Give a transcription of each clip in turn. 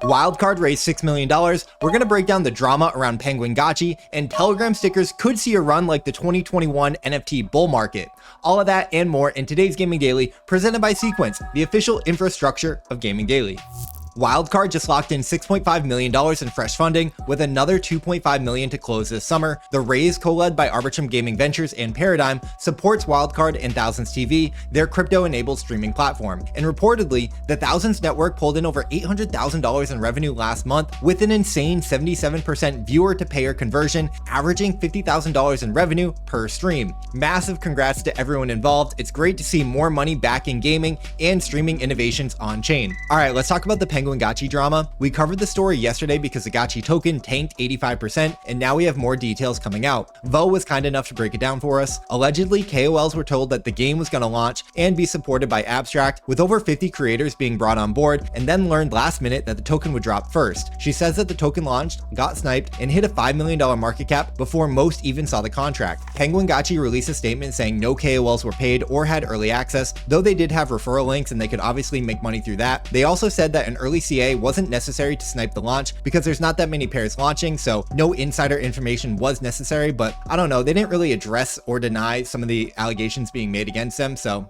Wildcard raised $6 million. We're going to break down the drama around PenguinGotchi, and Telegram stickers could see a run like the 2021 NFT bull market. All of that and more in today's Gaming Daily, presented by Sequence, the official infrastructure of Gaming Daily. Wildcard just locked in $6.5 million in fresh funding, with another $2.5 million to close this summer. The raise, co-led by Arbitrum Gaming Ventures and Paradigm, supports Wildcard and ThousandsTV, their crypto-enabled streaming platform. And reportedly, the Thousands network pulled in over $800,000 in revenue last month, with an insane 77% viewer-to-payer conversion, averaging $50,000 in revenue per stream. Massive congrats to everyone involved. It's great to see more money back in gaming and streaming innovations on-chain. All right, let's talk about the PenguinGotchi drama. We covered the story yesterday because the Gotchi token tanked 85%, and now we have more details coming out. Vo was kind enough to break it down for us. Allegedly, KOLs were told that the game was going to launch and be supported by Abstract, with over 50 creators being brought on board, and then learned last minute that the token would drop first. She says that the token launched, got sniped, and hit a $5 million market cap before most even saw the contract. PenguinGotchi released a statement saying no KOLs were paid or had early access, though they did have referral links and they could obviously make money through that. They also said that an early CA wasn't necessary to snipe the launch because there's not that many pairs launching, so no insider information was necessary, but I don't know, they didn't really address or deny some of the allegations being made against them, so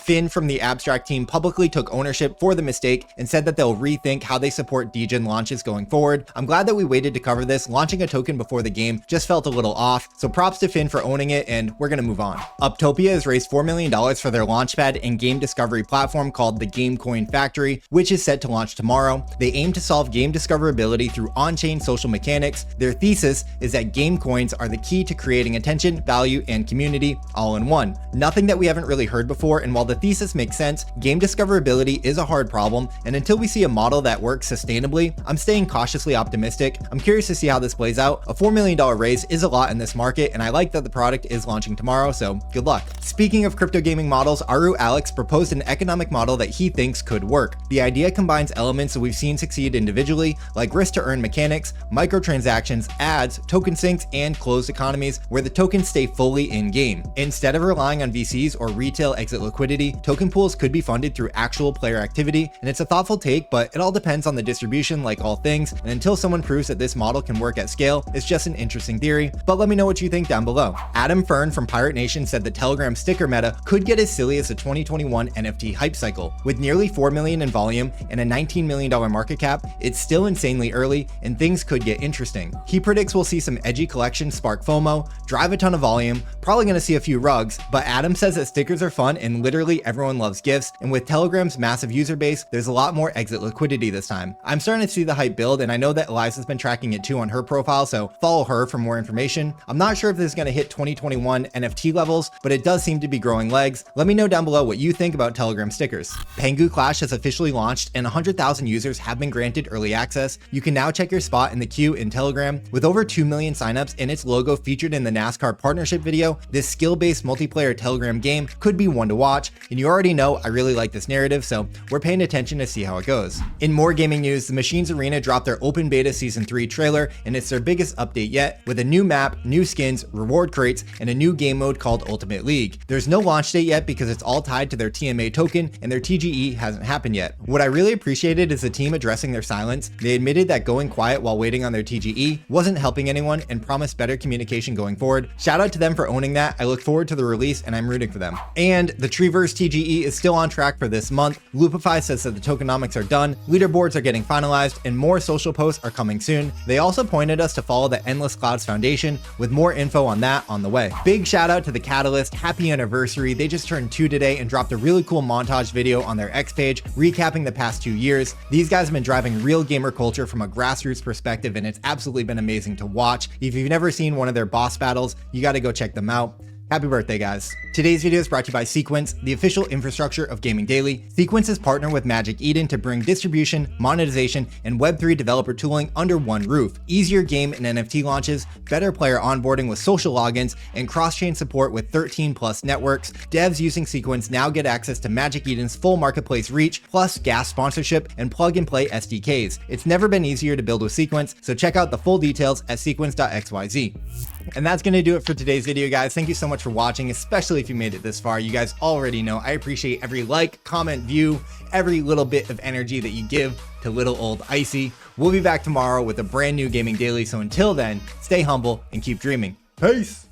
Finn from the Abstract team publicly took ownership for the mistake and said that they'll rethink how they support DGen launches going forward. I'm glad that we waited to cover this. Launching a token before the game just felt a little off, so props to Finn for owning it, and we're gonna move on. Uptopia has raised $4 million for their Launchpad and game discovery platform called the Game Coin Factory, which is set to launch tomorrow. They aim to solve game discoverability through on-chain social mechanics. Their thesis is that game coins are the key to creating attention, value, and community all in one. Nothing that we haven't really heard before, and while the thesis makes sense, game discoverability is a hard problem, and until we see a model that works sustainably, I'm staying cautiously optimistic. I'm curious to see how this plays out. A $4 million raise is a lot in this market, and I like that the product is launching tomorrow, so good luck. Speaking of crypto gaming models, Aru Alex proposed an economic model that he thinks could work. The idea combines elements that we've seen succeed individually, like risk-to-earn mechanics, microtransactions, ads, token sinks, and closed economies, where the tokens stay fully in-game. Instead of relying on VCs or retail exit liquidity, token pools could be funded through actual player activity, and it's a thoughtful take, but it all depends on the distribution like all things, and until someone proves that this model can work at scale, it's just an interesting theory, but let me know what you think down below. Adam Fern from Pirate Nation said the Telegram sticker meta could get as silly as the 2021 NFT hype cycle. With nearly 4 million in volume and a $19 million market cap, it's still insanely early, and things could get interesting. He predicts we'll see some edgy collections spark FOMO, drive a ton of volume, probably gonna see a few rugs, but Adam says that stickers are fun and literally everyone loves gifts, and with Telegram's massive user base, there's a lot more exit liquidity this time. I'm starting to see the hype build, and I know that Eliza's been tracking it too on her profile, so follow her for more information. I'm not sure if this is going to hit 2021 NFT levels, but it does seem to be growing legs. Let me know down below what you think about Telegram stickers. Pengu Clash has officially launched, and 100,000 users have been granted early access. You can now check your spot in the queue in Telegram. With over 2 million signups and its logo featured in the NASCAR partnership video, this skill-based multiplayer Telegram game could be one to watch, and you already know I really like this narrative, so we're paying attention to see how it goes. In more gaming news, the Machines Arena dropped their open beta season 3 trailer, and it's their biggest update yet, with a new map, new skins, reward crates, and a new game mode called Ultimate League. There's no launch date yet because it's all tied to their TMA token, and their TGE hasn't happened yet. What I really appreciated is the team addressing their silence. They admitted that going quiet while waiting on their TGE wasn't helping anyone and promised better communication going forward. Shout out to them for owning that. I look forward to the release, and I'm rooting for them. And the Treeverse TGE is still on track for this month. Loopify says that the tokenomics are done, leaderboards are getting finalized, and more social posts are coming soon. They also pointed us to follow the Endless Clouds Foundation, with more info on that on the way. Big shout out to the Catalyst, happy anniversary. They just turned 2 today and dropped a really cool montage video on their X page recapping the past 2 years. These guys have been driving real gamer culture from a grassroots perspective, and it's absolutely been amazing to watch. If you've never seen one of their boss battles, you got to go check them out. Happy birthday, guys. Today's video is brought to you by Sequence, the official infrastructure of Gaming Daily. Sequence is partnered with Magic Eden to bring distribution, monetization, and Web3 developer tooling under one roof. Easier game and NFT launches, better player onboarding with social logins, and cross-chain support with 13 plus networks. Devs using Sequence now get access to Magic Eden's full marketplace reach, plus gas sponsorship and plug-and-play SDKs. It's never been easier to build with Sequence, so check out the full details at sequence.xyz. And that's going to do it for today's video, guys. Thank you so much for watching, especially if you made it this far. You guys already know I appreciate every like, comment, view, every little bit of energy that you give to little old Icy. We'll be back tomorrow with a brand new Gaming Daily. So until then, stay humble and keep dreaming. Peace.